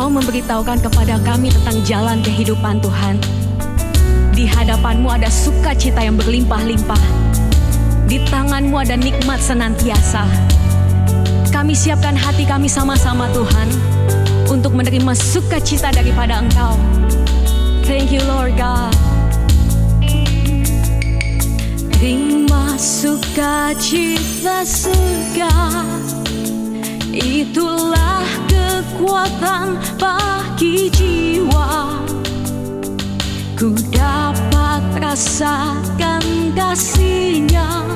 Engkau memberitahukan kepada kami tentang jalan kehidupan Tuhan. Di hadapan-Mu ada sukacita yang berlimpah-limpah. Di tangan-Mu ada nikmat senantiasa. Kami siapkan hati kami sama-sama Tuhan, untuk menerima sukacita daripada Engkau. Thank you Lord God. Terima sukacita surga, itulah kekuatan bagi jiwa. Ku dapat rasakan kasih-Nya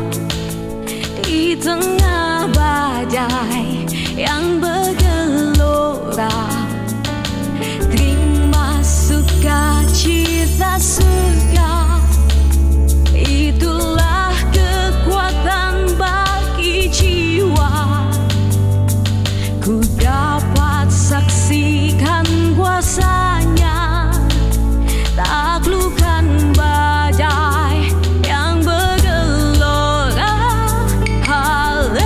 di tengah badai yang bergelora. Terima sukacita surga, itulah kekuatan bagi jiwa. Ku dapat saksikan kuasa-Nya, taklukkan badai yang bergelora. Haleluya,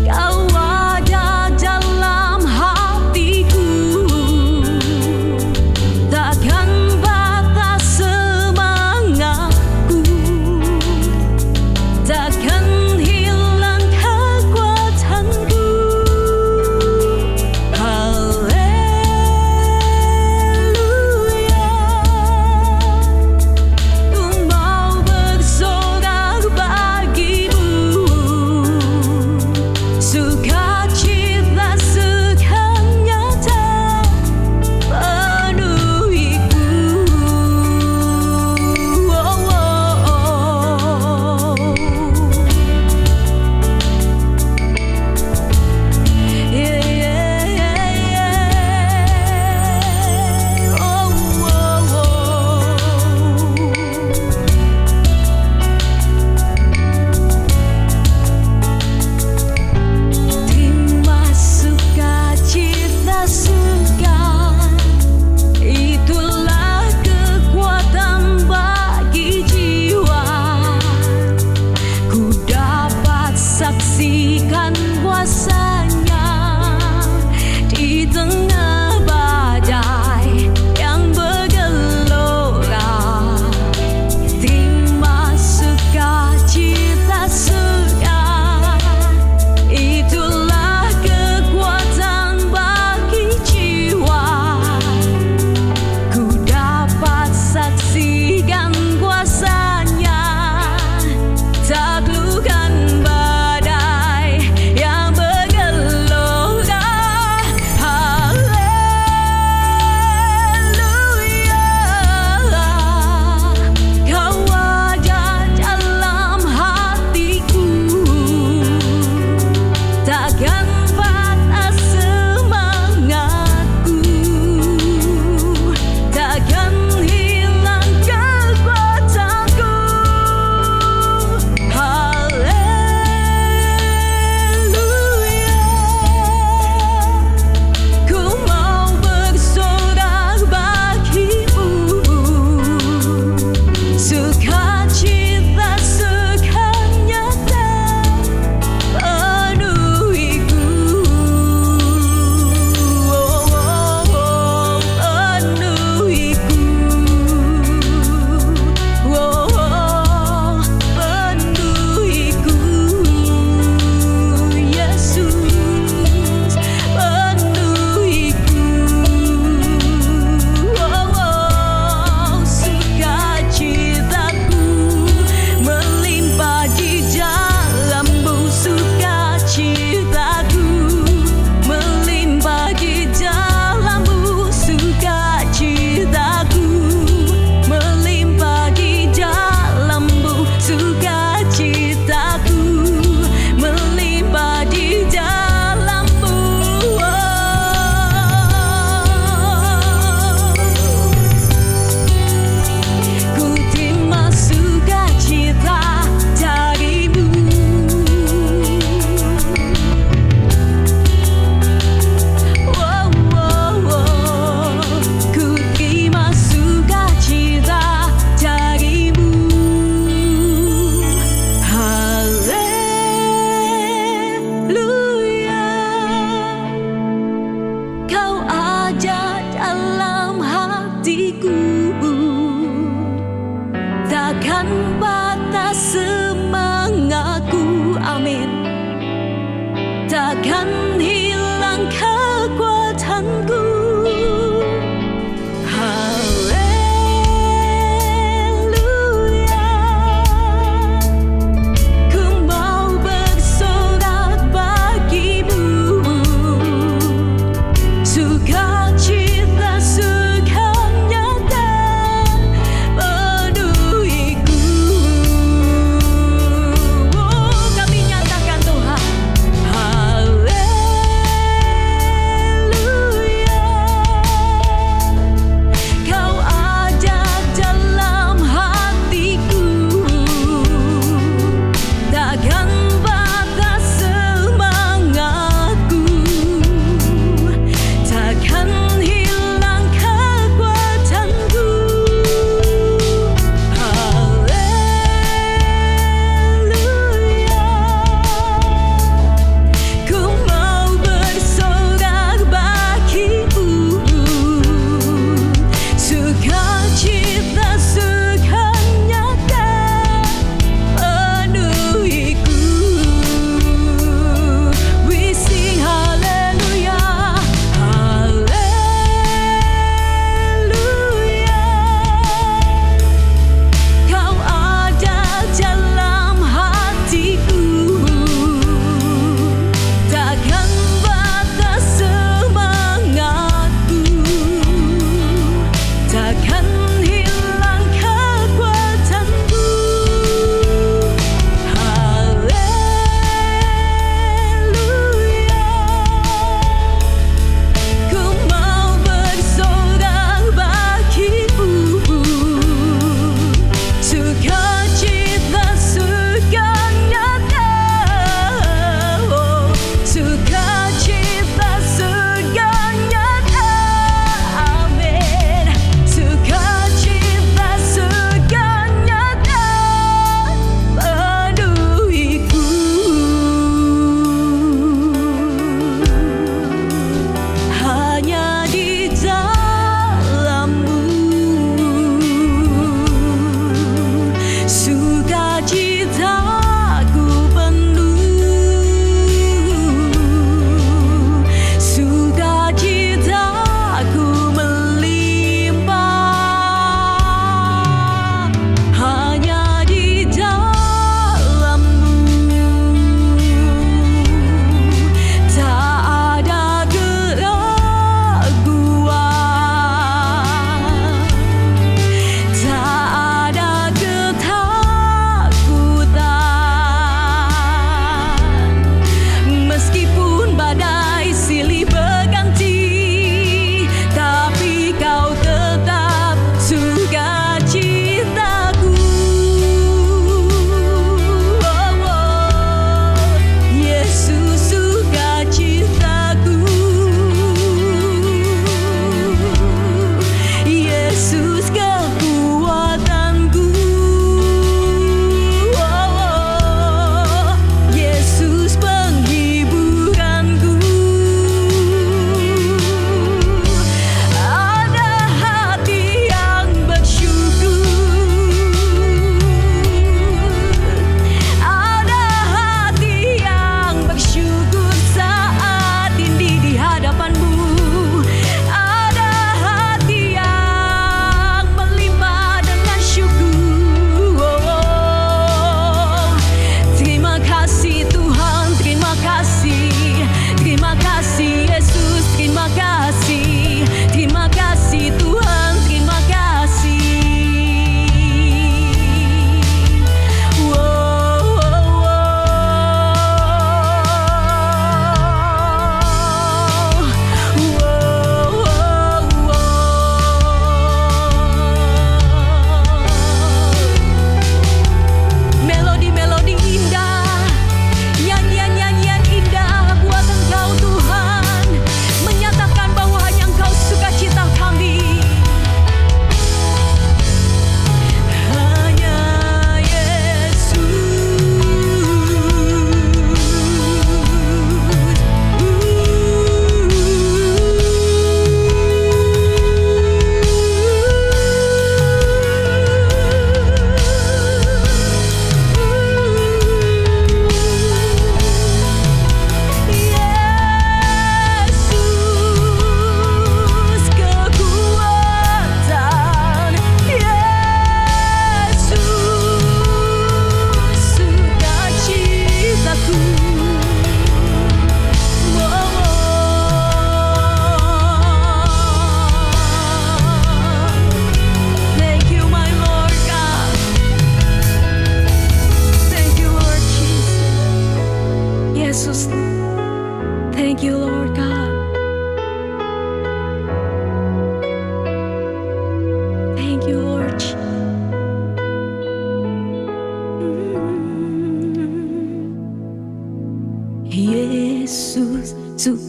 Kau ada dalam hatiku. takkan batas semangatku, amin. Takkan hilang kekuatanku. Haleluya, ku mau bersorak bagimu, sukacita nyata penuhiku. Oh, kami nyatakan Tuhan, haleluya.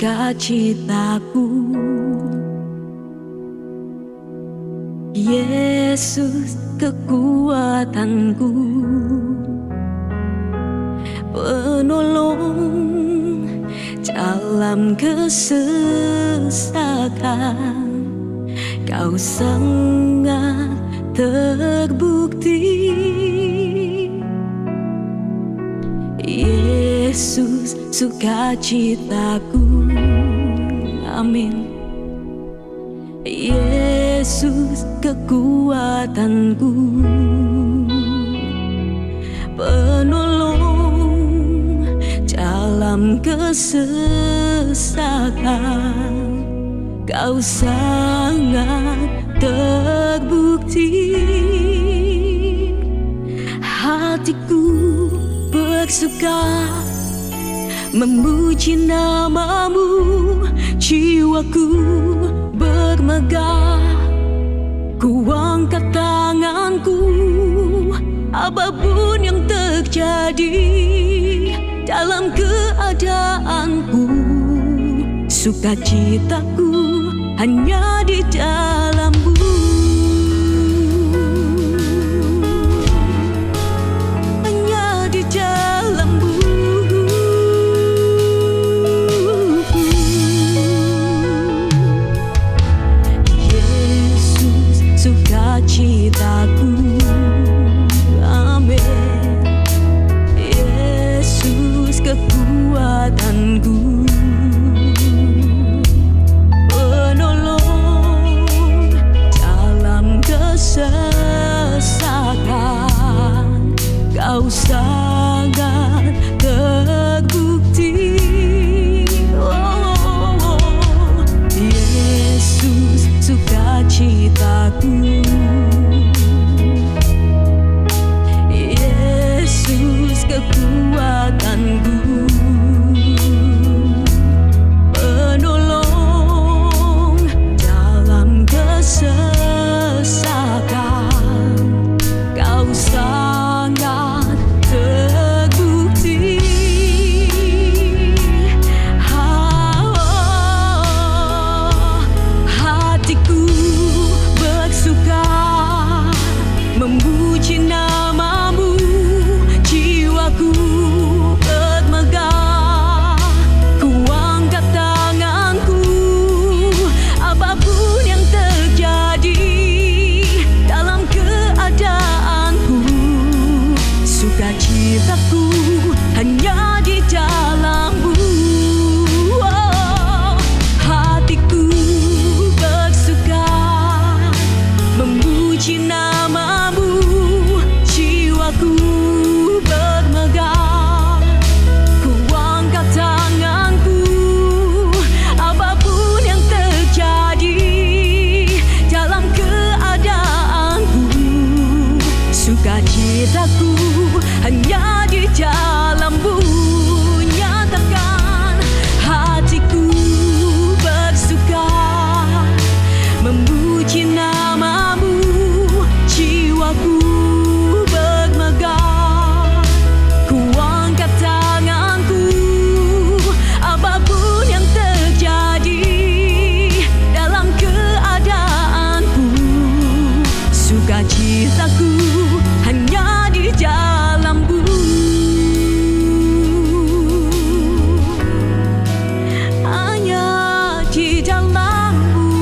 sukacitaku. Yesus kekuatanku, penolong dalam kesesakan. Kau sangat terbukti. Yesus sukacitaku, amin. Yesus kekuatanku, penolong dalam kesesakan. Kau sangat terbukti. Hatiku bersuka memuji namamu, jiwaku bermegah. Ku angkat tanganku, apapun yang terjadi dalam keadaanku. Sukacitaku hanya di dalam-Mu. Hanya di dalam-Mu. Yesus sukacitaku, amin. Yesus kekuatanku, sesakan. Kau sangat terbukti. Yesus sukacitaku, Yesus kekuatanku, penolong dalam kesesakan. Kau sangat terbukti. Hatiku bersuka memuji namamu, jiwaku bermegah. Ku angkat tanganku, apapun yang terjadi dalam keadaanku. Sukacitaku hanya di dalam-Mu. Hatiku bersuka memuji namamu, jiwaku bermegah. Ku angkat tanganku, apapun yang terjadi dalam keadaanku. Sukacitaku hanya di dalam-Mu. Nyatakan hatiku bersuka memuji namamu, jiwaku bermegah. Ku angkat tanganku, apapun yang terjadi dalam keadaanku. Sukacitaku hanya di dalam-Mu. Hanya di dalam-Mu.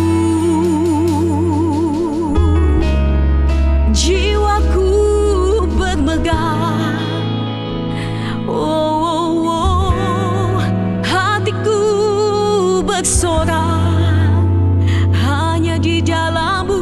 Jiwaku bermegah. Hatiku bersorak hanya di dalam-Mu.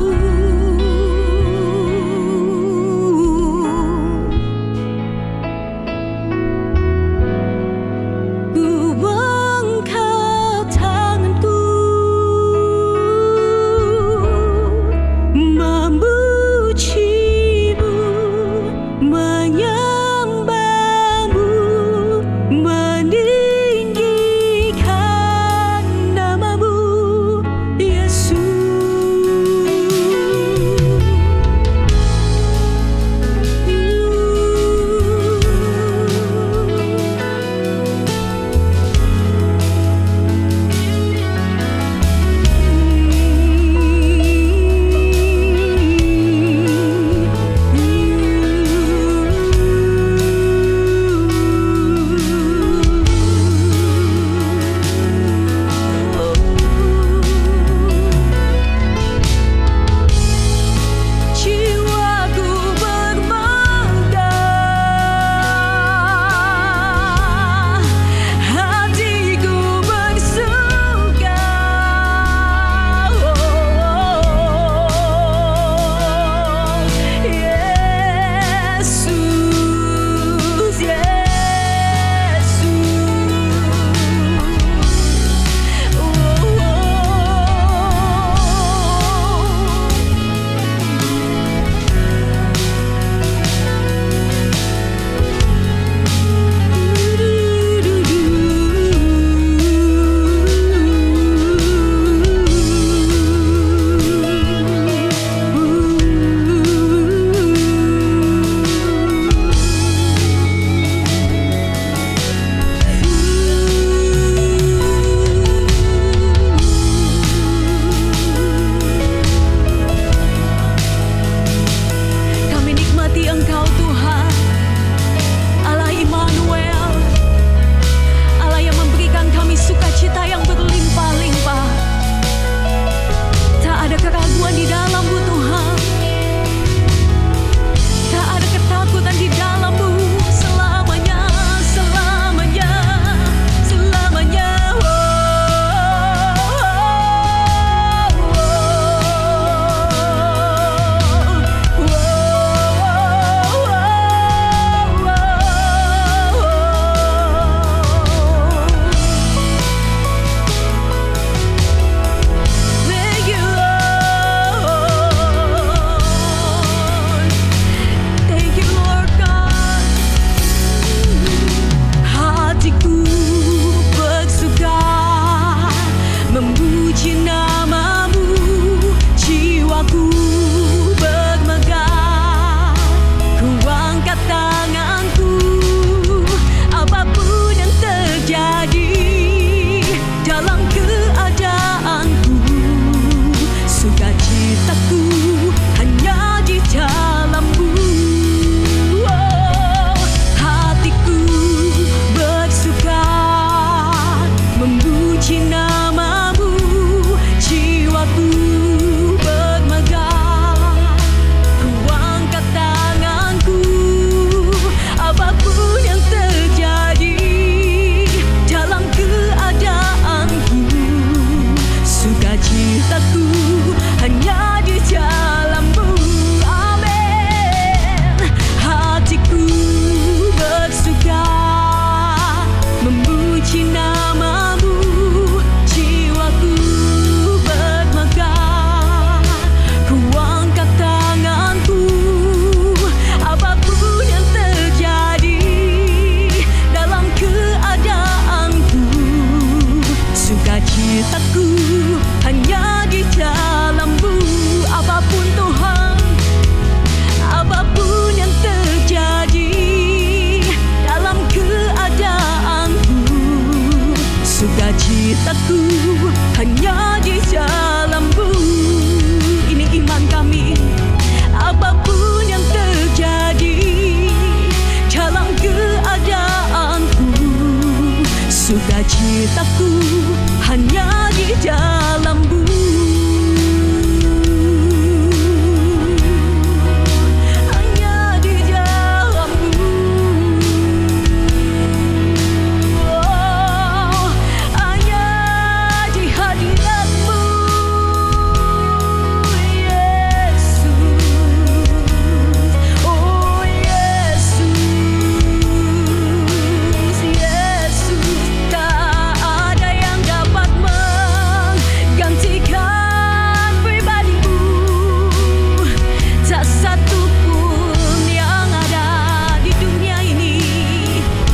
tetapku hanya di dalam-Mu. Hanya di dalam-Mu. Oh, hanya di hadirat-Mu, Yesus. Oh Yesus, Yesus, tak ada yang dapat menggantikan pribadi-Mu. Tak satu pun yang ada di dunia ini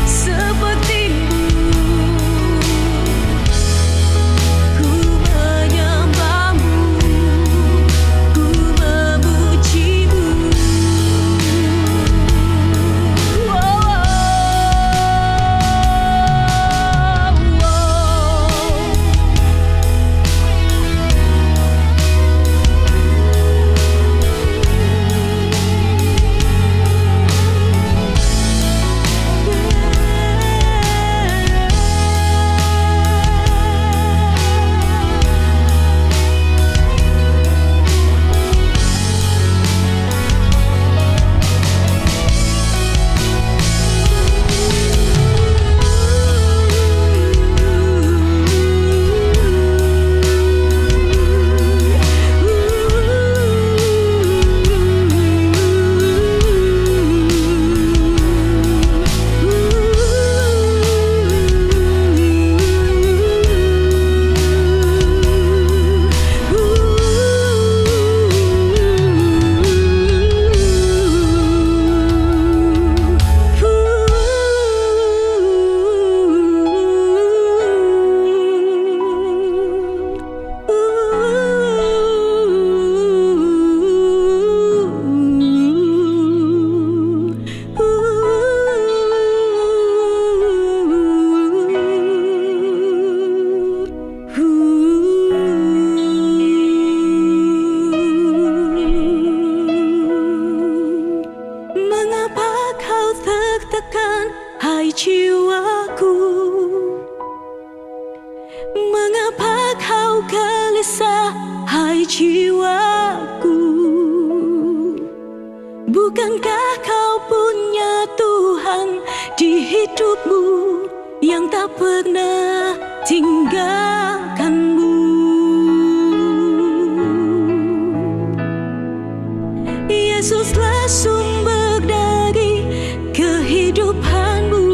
seperti-Mu. Ku menyembah-Mu, ku memuji-Mu. Mengapa kau tertekan, hai jiwaku? Mengapa kau gelisah, hai jiwaku? Bukankah kau punya Tuhan di hidupmu yang tak pernah tinggalkanmu? Yesuslah sumber dari kehidupanmu.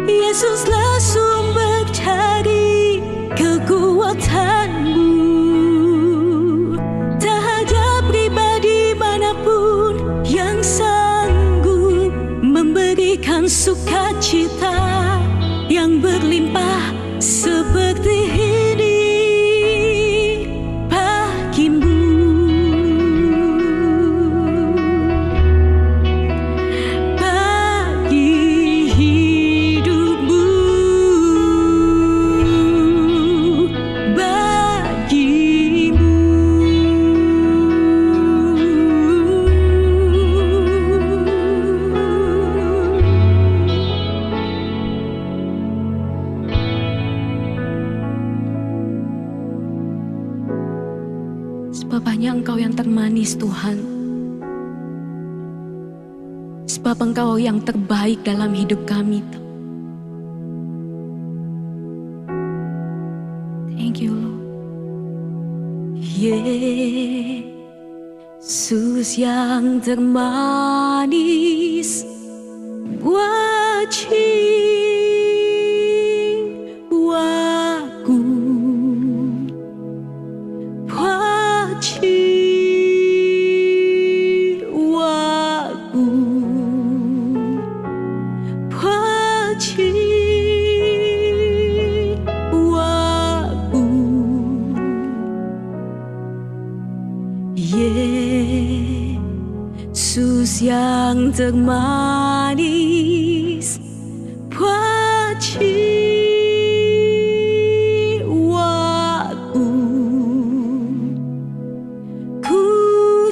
Yesuslah sumber dari kekuatanmu. Tak ada pribadi manapun yang sanggup memberikan sukacita yang berlimpah seperti ini bagimu. Sebab hanya Engkau yang termanis, Tuhan. Sebab Engkau yang terbaik dalam hidup kami. Thank you, Lord. Yesus yang termanis buat jiwaku. Yesus yang termanis buat jiwaku. Ku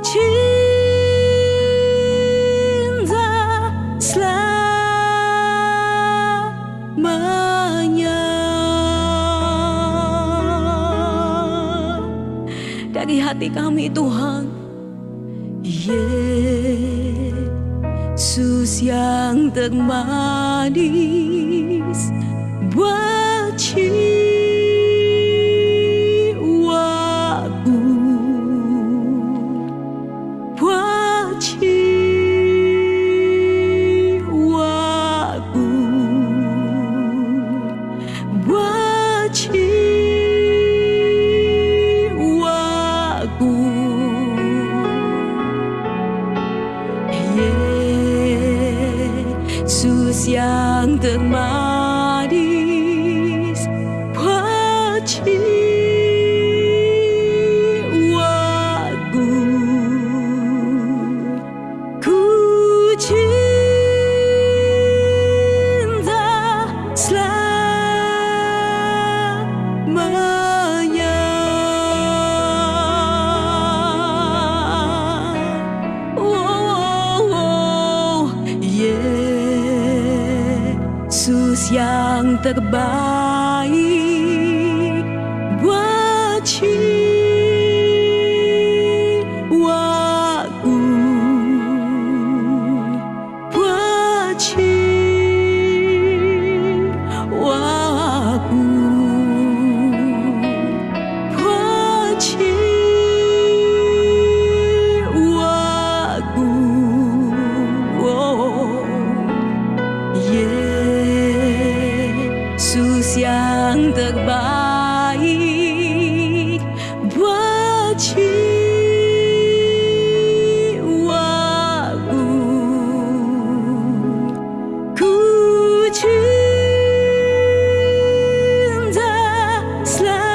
cinta selama hati kami Tuhan. Yesus yang termanis buat jiwaku, buat jiwaku, buat jiwaku. Yesus yang termanis buat jiwaku, ku cinta selamanya. Yesus yang terbaik buat jiwaku, buat jiwaku, buat jiwaku. Yesus yang terbaik buat jiwaku, ku cinta selamanya.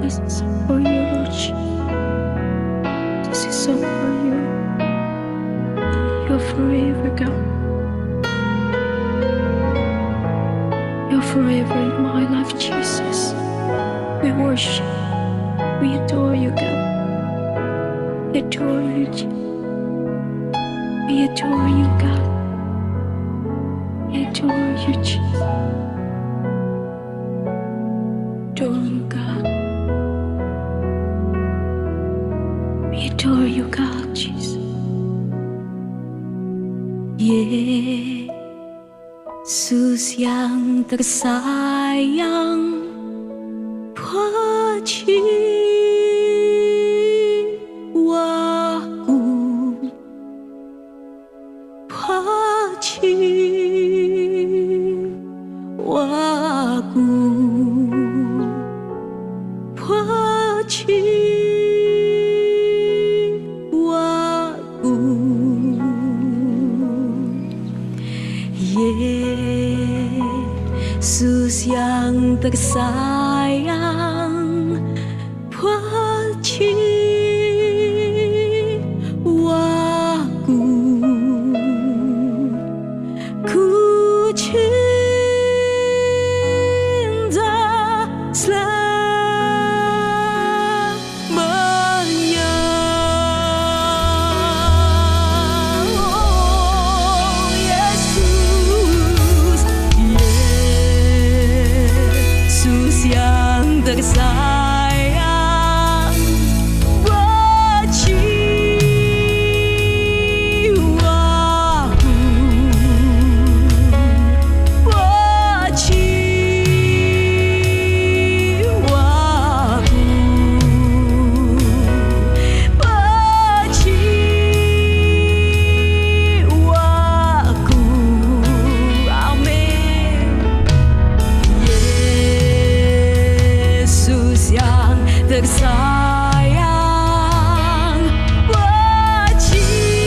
This is for you, Lord Jesus. This is all for you. You're forever, God. You're forever in my life, Jesus. We worship. We adore you, God. We adore you, Jesus. We adore you, God. We adore you, Jesus. Adore you, God. We adore you, God, Jesus. Yesus yang tersayang buat jiwaku, buat jiwaku, buat jiwaku. Yesus yang tersayang buat jiwaku, ku cinta selamanya. Oh, Yesus, Yesus yang tersayang buat jiwaku, buat jiwaku, buat jiwaku. Amin. Yesus yang tersayang buat jiwaku,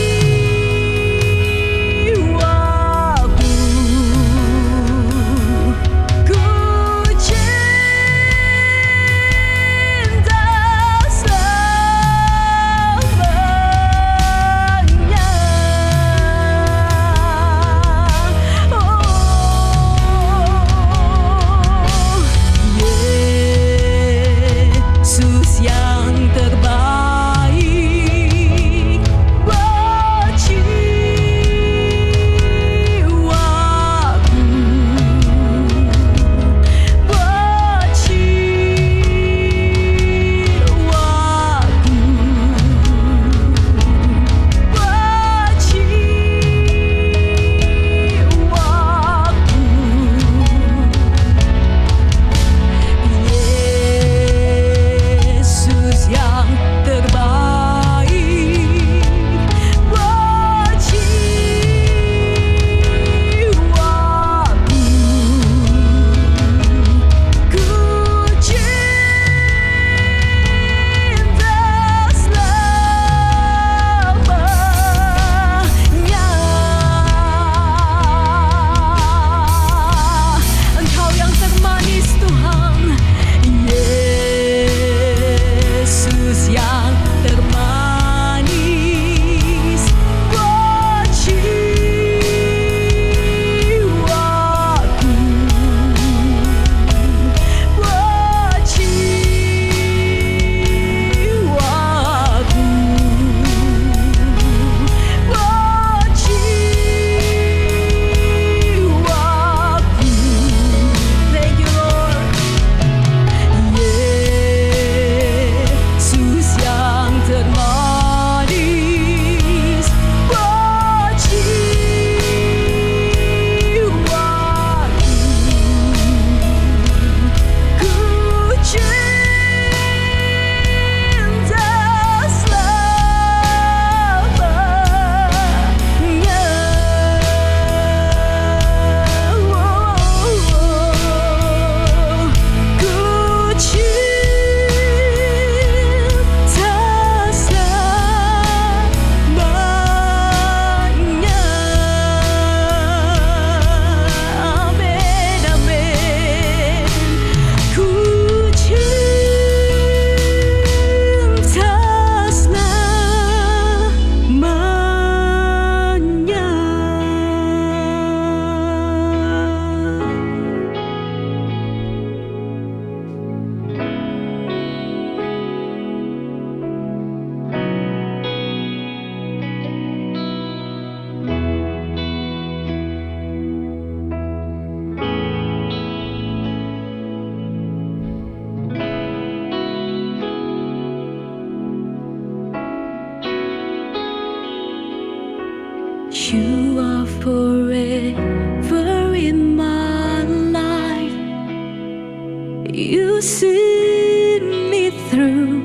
You see me through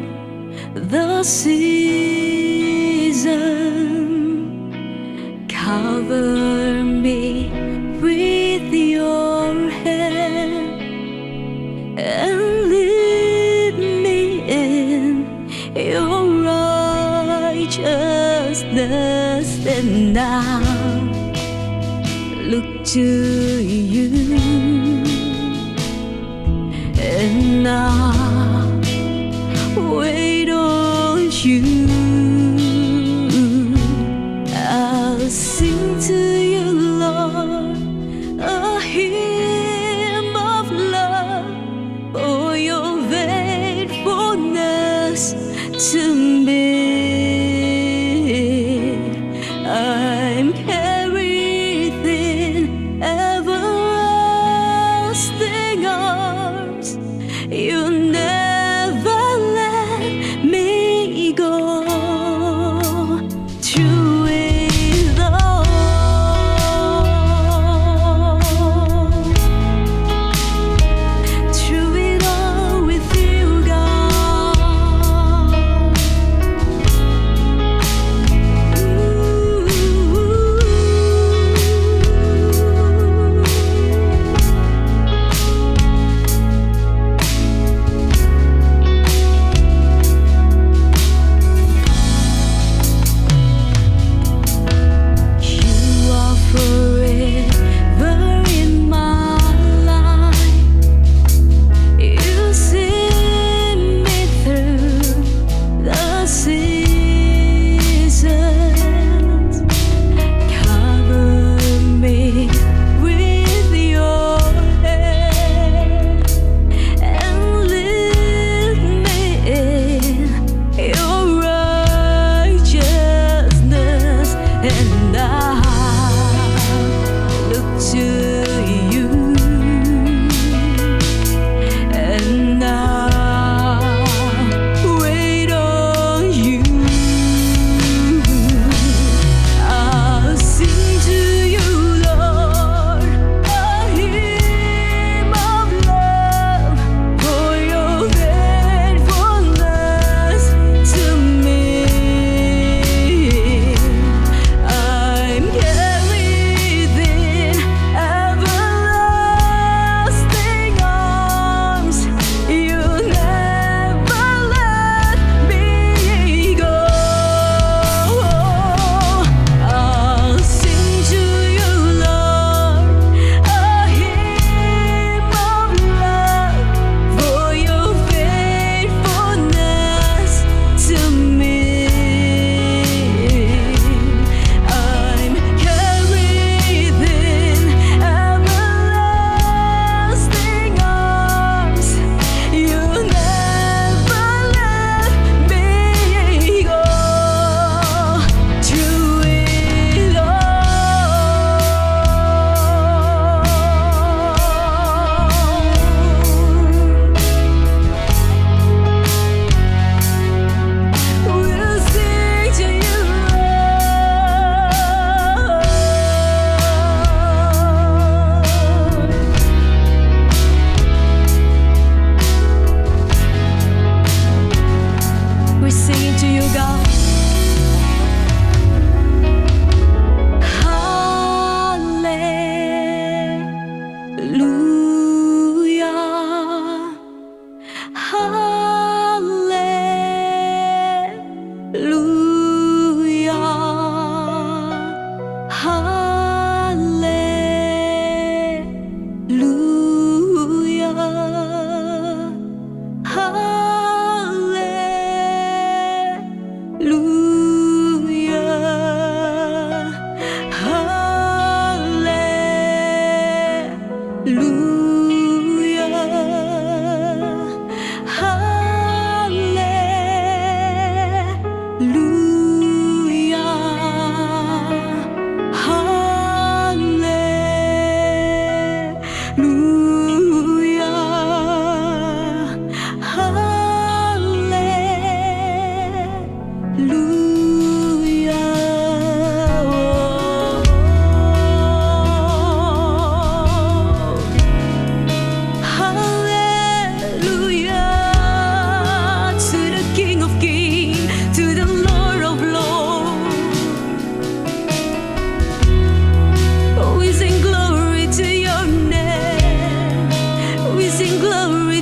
the season, cover me with your hand and lead me in your righteousness. And now look to you, and now wait on you. I'll sing to you, Lord, a hymn of love for your faithfulness to me. I'm carried in everlasting arms. You never let me go. Through it all, through it all with you, God.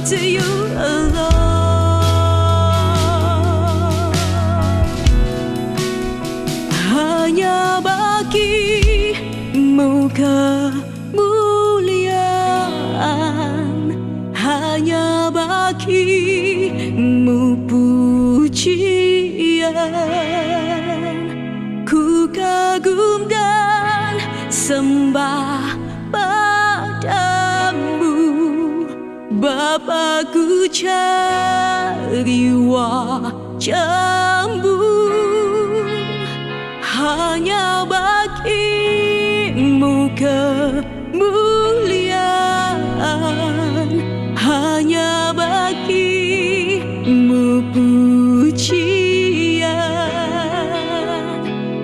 to you alone. Hanya bagimu kemuliaan, hanya bagimu pujian. Ku kagum dan sembah padamu, Bapa, ku cari wajah-Mu. Hanya bagimu kemuliaan, hanya bagimu pujian.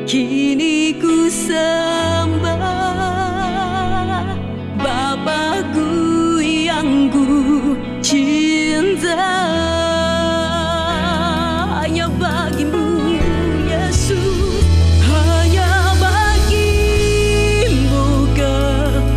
Kini ku sembah Bapa-Ku yang ku cinta. Hanya bagimu Yesus, hanya bagimu kemuliaan,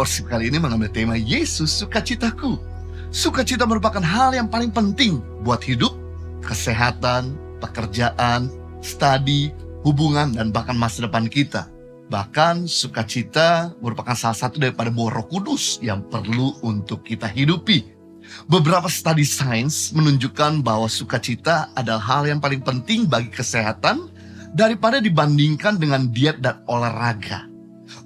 worship kali ini mengambil tema Yesus Sukacitaku. Sukacita merupakan hal yang paling penting buat hidup, kesehatan, pekerjaan, studi, hubungan, dan bahkan masa depan kita. Bahkan sukacita merupakan salah satu daripada buah Roh Kudus yang perlu untuk kita hidupi. Beberapa studi sains menunjukkan bahwa sukacita adalah hal yang paling penting bagi kesehatan daripada dibandingkan dengan diet dan olahraga.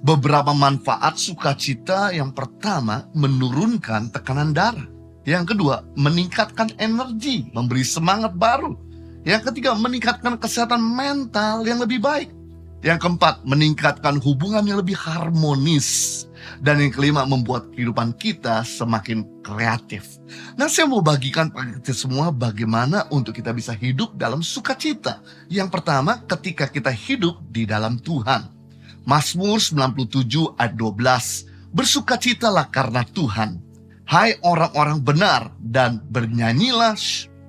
Beberapa manfaat sukacita: yang pertama, menurunkan tekanan darah. Yang kedua, meningkatkan energi, memberi semangat baru. Yang ketiga, meningkatkan kesehatan mental yang lebih baik. Yang keempat, meningkatkan hubungan yang lebih harmonis. Dan yang kelima, membuat kehidupan kita semakin kreatif. Nah, saya mau bagikan pada kita semua bagaimana untuk kita bisa hidup dalam sukacita. Yang pertama, ketika kita hidup di dalam Tuhan. Mazmur 97 ayat 12. Bersukacitalah karena Tuhan, hai orang-orang benar, dan bernyanyilah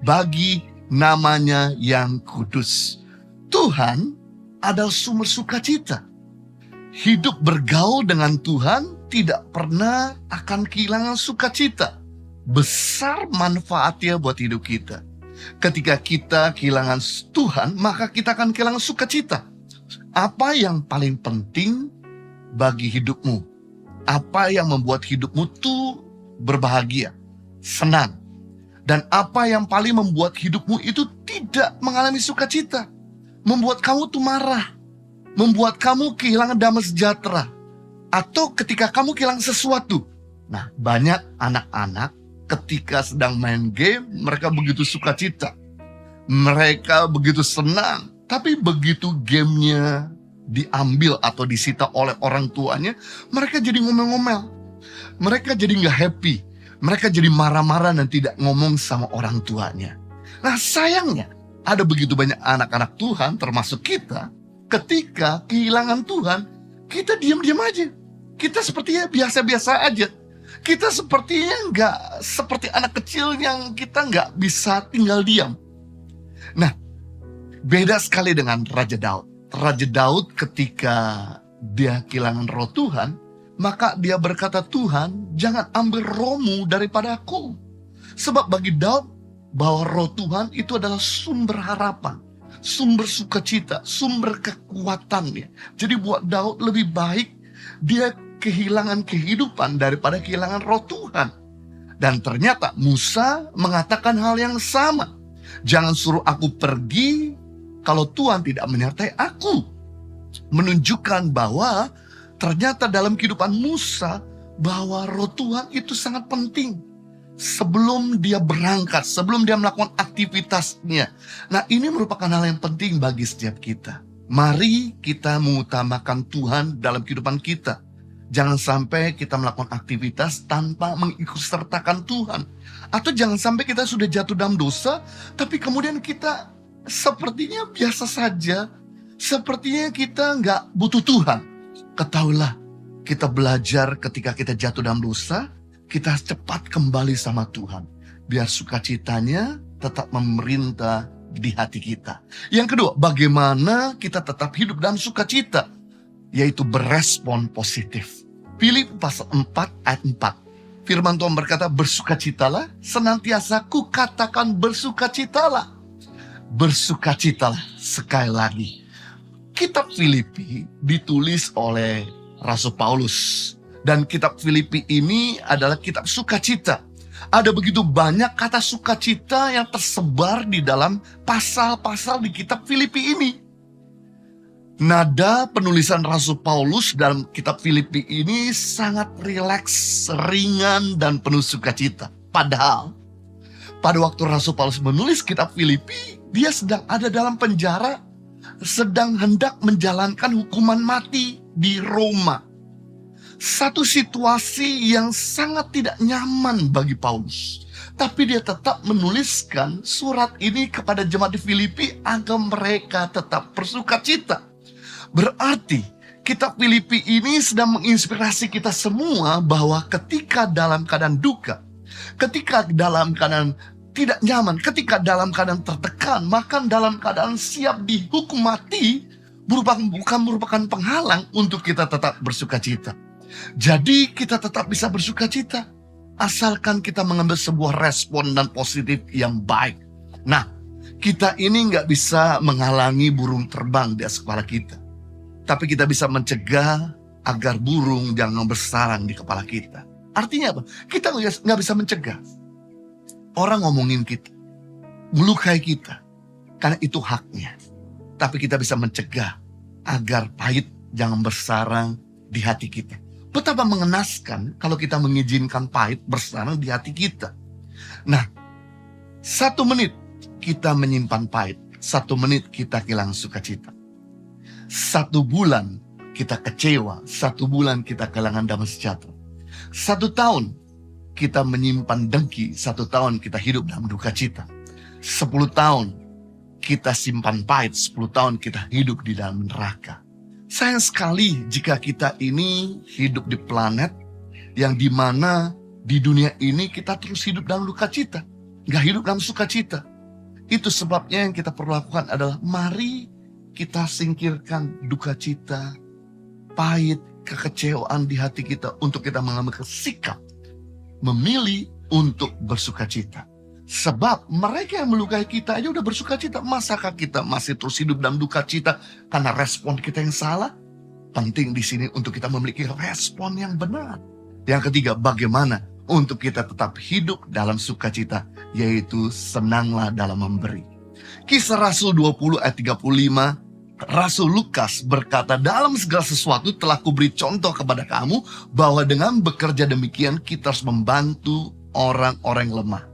bagi namanya yang kudus. Tuhan adalah sumber sukacita. Hidup bergaul dengan Tuhan tidak pernah akan kehilangan sukacita. Besar manfaatnya buat hidup kita. Ketika kita kehilangan Tuhan, maka kita akan kehilangan sukacita. Apa yang paling penting bagi hidupmu? Apa yang membuat hidupmu tuh berbahagia, senang? Dan apa yang paling membuat hidupmu itu tidak mengalami sukacita? Membuat kamu tuh marah, membuat kamu kehilangan damai sejahtera, atau ketika kamu kehilangan sesuatu. Nah, banyak anak-anak ketika sedang main game, mereka begitu sukacita, mereka begitu senang. Tapi begitu gamenya diambil atau disita oleh orang tuanya, mereka jadi ngomel-ngomel, mereka jadi gak happy, mereka jadi marah-marah dan tidak ngomong sama orang tuanya. Nah, sayangnya ada begitu banyak anak-anak Tuhan, termasuk kita, ketika kehilangan Tuhan, kita diam-diam aja. Kita sepertinya biasa-biasa aja. Kita sepertinya nggak seperti anak kecil yang kita nggak bisa tinggal diam. Nah, beda sekali dengan Raja Daud. Raja Daud ketika dia kehilangan roh Tuhan, maka dia berkata, Tuhan, jangan ambil rohmu daripada aku. Sebab bagi Daud, bahwa roh Tuhan itu adalah sumber harapan, sumber sukacita, sumber kekuatannya. Jadi buat Daud lebih baik dia kehilangan kehidupan daripada kehilangan roh Tuhan. Dan ternyata Musa mengatakan hal yang sama. Jangan suruh aku pergi kalau Tuhan tidak menyertai aku. Menunjukkan bahwa ternyata dalam kehidupan Musa, bahwa roh Tuhan itu sangat penting. Sebelum dia berangkat, sebelum dia melakukan aktivitasnya. Nah, ini merupakan hal yang penting bagi setiap kita. Mari kita mengutamakan Tuhan dalam kehidupan kita. Jangan sampai kita melakukan aktivitas tanpa mengikutsertakan Tuhan. Atau jangan sampai kita sudah jatuh dalam dosa, tapi kemudian kita sepertinya biasa saja. Sepertinya kita nggak butuh Tuhan. Ketahuilah, kita belajar ketika kita jatuh dalam dosa, kita cepat kembali sama Tuhan. Biar sukacitanya tetap memerintah di hati kita. Yang kedua, bagaimana kita tetap hidup dalam sukacita? Yaitu berespon positif. Filipi pasal 4 ayat 4. Firman Tuhan berkata, bersukacitalah, senantiasa ku katakan bersukacitalah. Bersukacitalah, sekali lagi. Kitab Filipi ditulis oleh Rasul Paulus. Dan kitab Filipi ini adalah kitab sukacita. Ada begitu banyak kata sukacita yang tersebar di dalam pasal-pasal di kitab Filipi ini. Nada penulisan Rasul Paulus dalam kitab Filipi ini sangat rileks, ringan, dan penuh sukacita. Padahal, pada waktu Rasul Paulus menulis kitab Filipi, dia sedang ada dalam penjara, sedang hendak menjalankan hukuman mati di Roma. Satu situasi yang sangat tidak nyaman bagi Paulus. Tapi dia tetap menuliskan surat ini kepada jemaat di Filipi agar mereka tetap bersukacita. Berarti kitab Filipi ini sedang menginspirasi kita semua bahwa ketika dalam keadaan duka, ketika dalam keadaan tidak nyaman, ketika dalam keadaan tertekan, maka dalam keadaan siap dihukum mati, bukan merupakan penghalang untuk kita tetap bersukacita. Jadi kita tetap bisa bersuka cita, asalkan kita mengambil sebuah respon dan positif yang baik. Nah, kita ini nggak bisa menghalangi burung terbang di atas kepala kita. Tapi kita bisa mencegah agar burung jangan bersarang di kepala kita. Artinya apa? Kita nggak bisa mencegah orang ngomongin kita, melukai kita, karena itu haknya. Tapi kita bisa mencegah agar pahit jangan bersarang di hati kita. Betapa mengenaskan kalau kita mengizinkan pahit bersarang di hati kita. Nah, 1 menit kita menyimpan pahit, 1 menit kita kehilangan sukacita. 1 bulan kita kecewa, 1 bulan kita kehilangan damai sejahtera. 1 tahun kita menyimpan dengki, 1 tahun kita hidup dalam duka cita. 10 tahun kita simpan pahit, 10 tahun kita hidup di dalam neraka. Sayang sekali jika kita ini hidup di planet yang dimana di dunia ini kita terus hidup dalam duka cita, gak hidup dalam sukacita. Itu sebabnya yang kita perlu lakukan adalah mari kita singkirkan duka cita, pahit, kekecewaan di hati kita untuk kita mengambil sikap memilih untuk bersuka cita. Sebab mereka yang melukai kita aja udah bersuka cita. Masakah kita masih terus hidup dalam duka cita karena respon kita yang salah? Penting di sini untuk kita memiliki respon yang benar. Yang ketiga, bagaimana untuk kita tetap hidup dalam sukacita, yaitu senanglah dalam memberi. Kisah Rasul 20 ayat 35, Rasul Lukas berkata, dalam segala sesuatu telah kuberi contoh kepada kamu bahwa dengan bekerja demikian kita harus membantu orang-orang lemah.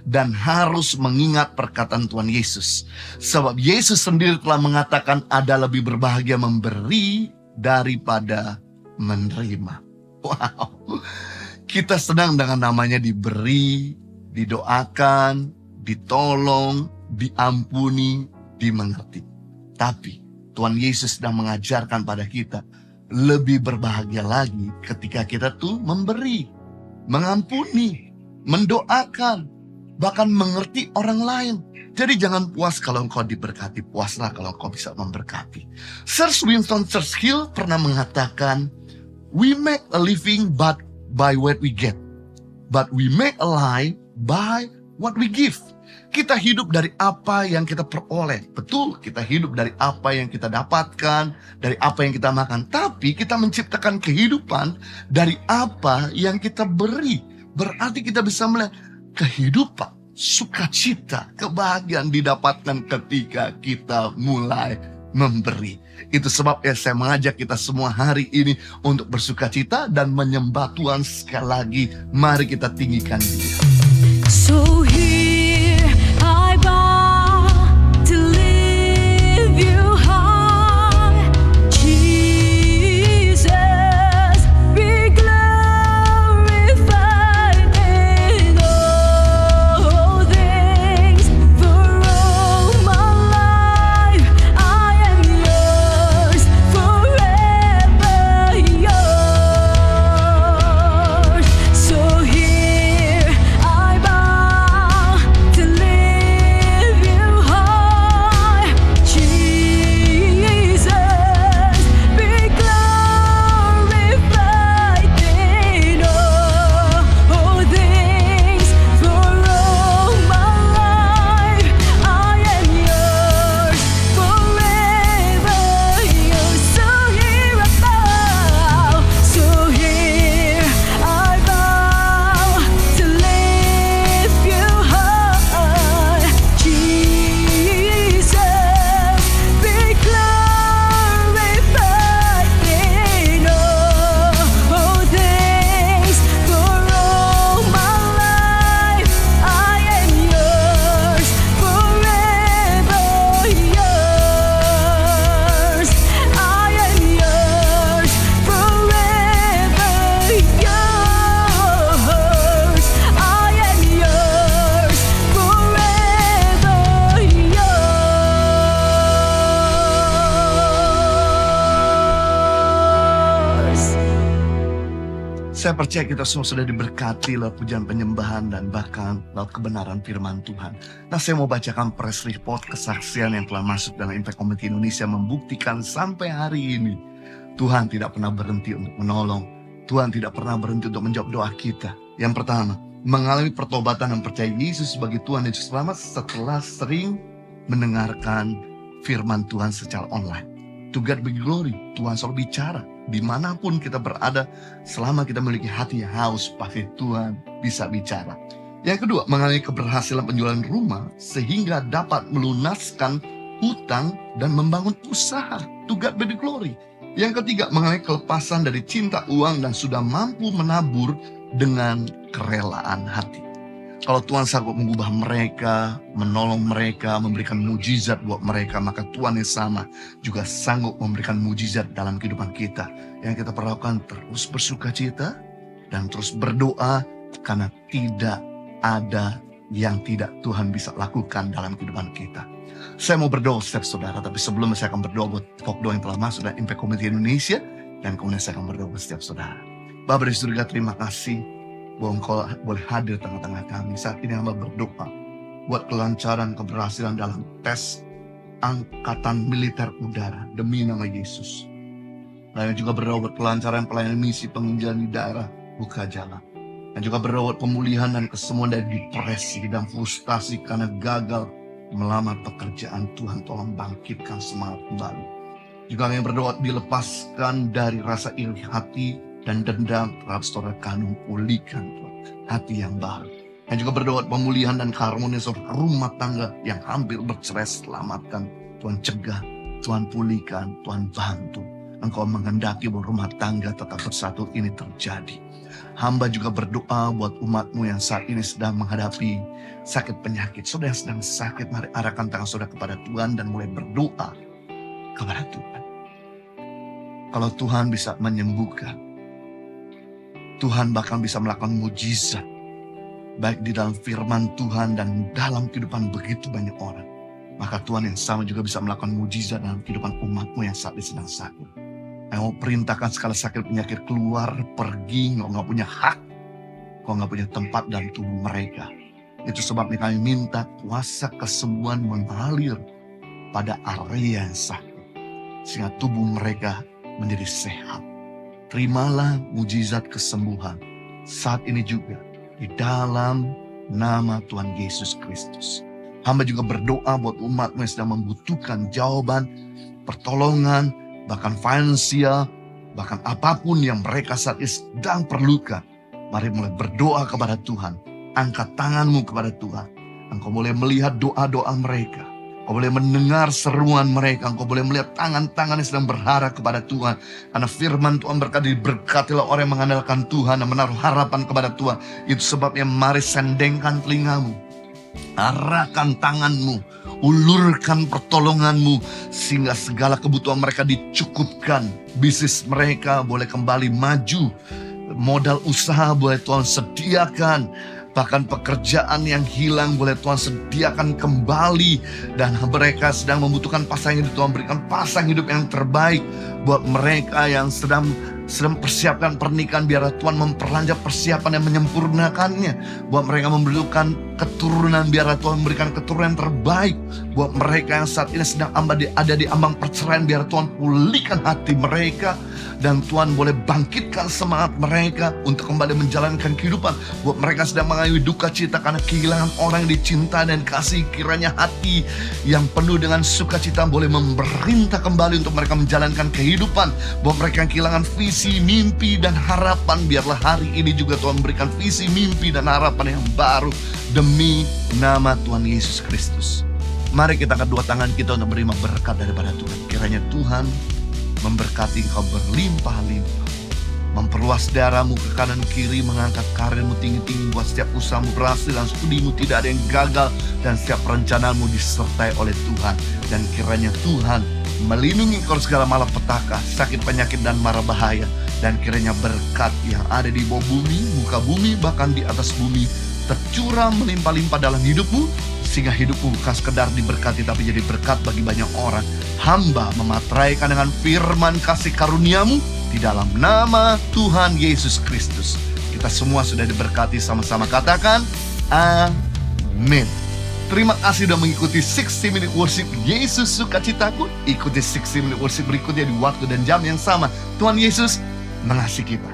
Dan harus mengingat perkataan Tuhan Yesus. Sebab Yesus sendiri telah mengatakan ada lebih berbahagia memberi daripada menerima. Wow. Kita senang dengan namanya diberi, didoakan, ditolong, diampuni, dimengerti. Tapi Tuhan Yesus sedang mengajarkan pada kita lebih berbahagia lagi ketika kita tuh memberi, mengampuni, mendoakan, bahkan mengerti orang lain. Jadi jangan puas kalau engkau diberkati, puaslah kalau engkau bisa memberkati. Sir Winston Churchill pernah mengatakan, we make a living but by what we get, but we make a life by what we give. Kita hidup dari apa yang kita peroleh. Betul, kita hidup dari apa yang kita dapatkan, dari apa yang kita makan. Tapi kita menciptakan kehidupan dari apa yang kita beri. Berarti kita bisa melihat kehidupan, sukacita, kebahagiaan didapatkan ketika kita mulai memberi. Itu sebabnya saya mengajak kita semua hari ini untuk bersukacita dan menyembah Tuhan sekali lagi. Mari kita tinggikan Dia. So here I bow to lift you high, Jesus, be glorified in all things. For all my life I am yours, forever yours. So here I bow to lift you high, Jesus, be glorified in all things. For all my life I am yours, forever yours. So here I bow, to lift you high, Jesus, be glorified in all things. For all my life I am yours, forever yours. I am yours, forever yours. I am yours, forever yours. Saya percaya kita semua sudah diberkati lewat pujian penyembahan dan bahkan lewat kebenaran firman Tuhan. Nah, saya mau bacakan press report kesaksian yang telah masuk dalam Impact Community Indonesia membuktikan sampai hari ini Tuhan tidak pernah berhenti untuk menolong Tuhan tidak pernah berhenti untuk menjawab doa kita. Yang pertama, mengalami pertobatan dan percaya Yesus sebagai Tuhan dan Juru Selamat setelah sering mendengarkan firman Tuhan secara online. To God be glory, Tuhan selalu bicara. Dimanapun kita berada, selama kita memiliki hati yang haus, pasti Tuhan bisa bicara. Yang kedua, mengalami keberhasilan penjualan rumah sehingga dapat melunaskan hutang dan membangun usaha. To God be the glory. Yang ketiga, mengalami kelepasan dari cinta uang dan sudah mampu menabur dengan kerelaan hati. Kalau Tuhan sanggup mengubah mereka, menolong mereka, memberikan mujizat buat mereka, maka Tuhan yang sama juga sanggup memberikan mujizat dalam kehidupan kita. Yang kita perlukan terus bersuka cita dan terus berdoa, karena tidak ada yang tidak Tuhan bisa lakukan dalam kehidupan kita. Saya mau berdoa setiap saudara, tapi sebelumnya saya akan berdoa buat pokok yang telah masuk dari Impact Community Indonesia, dan kemudian saya akan berdoa buat setiap saudara. Bapa di surga, terima kasih bahwa Engkau boleh hadir tengah-tengah kami. Saat ini hamba berdoa buat kelancaran, keberhasilan dalam tes Angkatan Militer Udara demi nama Yesus. Dan juga berdoa buat kelancaran pelayanan misi penginjilan di daerah Buka Jalan. Dan juga berdoa buat pemulihan dan kesembuhan dari depresi dan frustasi karena gagal melamar pekerjaan. Tuhan tolong bangkitkan semangat kembali. Juga kami berdoa dilepaskan dari rasa iri hati dan dendam terhadap saudara kandung, pulihkan Tuhan hati yang baru. Dan juga berdoa pemulihan dan keharmonisan rumah tangga yang hampir bercerai, selamatkan Tuhan, cegah, Tuhan pulihkan, Tuhan bantu. Engkau menghendaki bahwa rumah tangga tetap bersatu ini terjadi. Hamba juga berdoa buat umatmu yang saat ini sedang menghadapi sakit penyakit. Saudara yang sedang sakit, mari arahkan tangan saudara kepada Tuhan dan mulai berdoa kepada Tuhan. Kalau Tuhan bisa menyembuhkan, Tuhan bahkan bisa melakukan mujizat, baik di dalam firman Tuhan dan dalam kehidupan begitu banyak orang. Maka Tuhan yang sama juga bisa melakukan mujizat dalam kehidupan umatmu yang saat ini sedang sakit. Yang mau perintahkan segala sakit penyakit keluar, pergi, kau gak punya hak, kau gak punya tempat dalam tubuh mereka. Itu sebabnya kami minta kuasa kesembuhan mengalir pada area yang sakit, sehingga tubuh mereka menjadi sehat. Terimalah mujizat kesembuhan saat ini juga di dalam nama Tuhan Yesus Kristus. Hamba juga berdoa buat umatmu yang sedang membutuhkan jawaban, pertolongan, bahkan finansial, bahkan apapun yang mereka saat ini sedang perlukan. Mari mulai berdoa kepada Tuhan. Angkat tanganmu kepada Tuhan. Engkau boleh melihat doa-doa mereka. Engkau boleh mendengar seruan mereka. Engkau boleh melihat tangan-tangan yang sedang berharap kepada Tuhan. Karena firman Tuhan berkata, diberkatilah orang yang mengandalkan Tuhan dan menaruh harapan kepada Tuhan. Itu sebabnya mari sendengkan telingamu, arahkan tanganmu, ulurkan pertolonganmu, sehingga segala kebutuhan mereka dicukupkan. Bisnis mereka boleh kembali maju, modal usaha boleh Tuhan sediakan, bahkan pekerjaan yang hilang boleh Tuhan sediakan kembali. Dan mereka sedang membutuhkan pasangan hidup, Tuhan berikan pasangan hidup yang terbaik. Buat mereka yang sedang persiapkan pernikahan, biarlah Tuhan memperlanjut persiapan dan menyempurnakannya. Buat mereka memerlukan keturunan, biarlah Tuhan memberikan keturunan terbaik. Buat mereka yang saat ini sedang ada di ambang perceraian, biar Tuhan pulihkan hati mereka. Dan Tuhan boleh bangkitkan semangat mereka untuk kembali menjalankan kehidupan. Buat mereka sedang mengalami duka cita karena kehilangan orang yang dicinta dan kasih, kiranya hati yang penuh dengan sukacita boleh memerintah kembali untuk mereka menjalankan kehidupan. Buat mereka yang kehilangan visi, mimpi, dan harapan, biarlah hari ini juga Tuhan berikan visi, mimpi, dan harapan yang baru demi nama Tuhan Yesus Kristus. Mari kita angkat dua tangan kita untuk menerima berkat daripada Tuhan. Kiranya Tuhan memberkati engkau berlimpah-limpah, memperluas daerahmu ke kanan kiri, mengangkat karirmu tinggi-tinggi, buat setiap usahamu berhasil dan studimu tidak ada yang gagal, dan setiap rencanamu disertai oleh Tuhan. Dan kiranya Tuhan melindungi engkau segala malapetaka, sakit, penyakit, dan mara bahaya. Dan kiranya berkat yang ada di bawah bumi, muka bumi, bahkan di atas bumi tercurah melimpah-limpah dalam hidupmu, sehingga hidupmu bukan sekedar diberkati tapi jadi berkat bagi banyak orang. Hamba memateraikan dengan firman kasih karuniamu di dalam nama Tuhan Yesus Kristus. Kita semua sudah diberkati, sama-sama katakan amin. Terima kasih sudah mengikuti 60 Minute Worship Yesus Sukacitaku. Ikuti 60 Minute Worship berikutnya di waktu dan jam yang sama. Tuhan Yesus mengasihi kita.